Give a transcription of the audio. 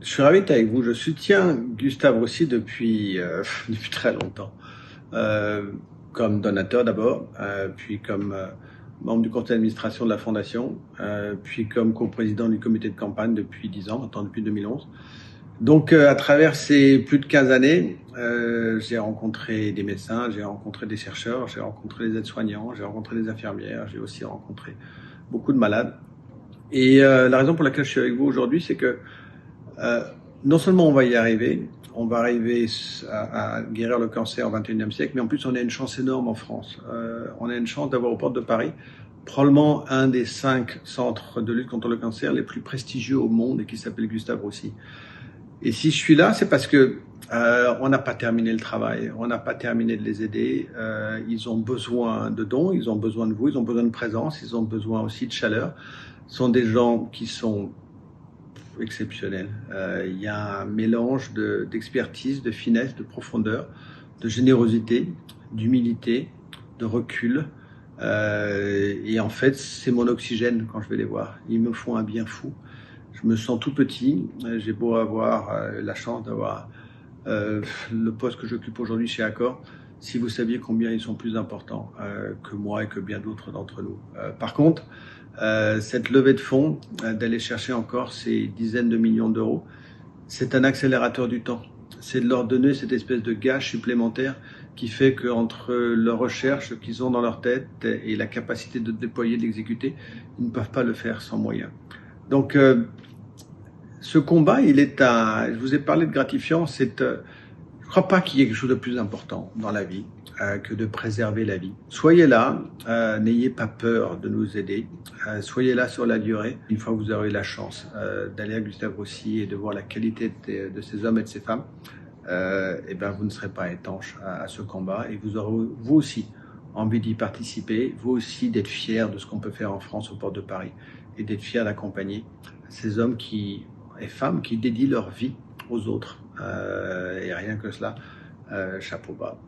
Je suis ravi d'être avec vous. Je soutiens Gustave Roussy depuis très longtemps. Comme donateur d'abord, puis comme membre du conseil d'administration de la Fondation, puis comme coprésident du comité de campagne depuis 10 ans, maintenant depuis 2011. Donc à travers ces plus de 15 années, j'ai rencontré des médecins, j'ai rencontré des chercheurs, j'ai rencontré des aides-soignants, j'ai rencontré des infirmières, j'ai aussi rencontré beaucoup de malades. Et la raison pour laquelle je suis avec vous aujourd'hui, c'est que non seulement on va y arriver, on va arriver à guérir le cancer au XXIe siècle, mais en plus on a une chance énorme en France. On a une chance d'avoir aux portes de Paris probablement un des 5 centres de lutte contre le cancer les plus prestigieux au monde et qui s'appelle Gustave Roussy. Et si je suis là, c'est parce que on n'a pas terminé le travail, on n'a pas terminé de les aider. Ils ont besoin de dons, ils ont besoin de vous, ils ont besoin de présence, ils ont besoin aussi de chaleur. Ce sont des gens qui sont exceptionnels. Il y a un mélange d'expertise, de finesse, de profondeur, de générosité, d'humilité, de recul. Et en fait, c'est mon oxygène quand je vais les voir. Ils me font un bien fou. Je me sens tout petit. J'ai beau avoir la chance d'avoir le poste que j'occupe aujourd'hui chez Accor. Si vous saviez combien ils sont plus importants que moi et que bien d'autres d'entre nous. Par contre, cette levée de fonds, d'aller chercher encore ces dizaines de millions d'euros, c'est un accélérateur du temps. C'est de leur donner cette espèce de gage supplémentaire qui fait qu'entre leur recherche qu'ils ont dans leur tête et la capacité de déployer, d'exécuter, ils ne peuvent pas le faire sans moyens. Donc, ce combat, je vous ai parlé de gratifiant, je ne crois pas qu'il y ait quelque chose de plus important dans la vie que de préserver la vie. Soyez là, n'ayez pas peur de nous aider, soyez là sur la durée. Une fois que vous aurez la chance d'aller à Gustave Roussy et de voir la qualité de ces hommes et de ces femmes, et ben vous ne serez pas étanche à ce combat et vous aurez vous aussi envie d'y participer, vous aussi d'être fiers de ce qu'on peut faire en France aux portes de Paris et d'être fiers d'accompagner ces hommes et femmes qui dédient leur vie aux autres. Et rien que cela, chapeau bas.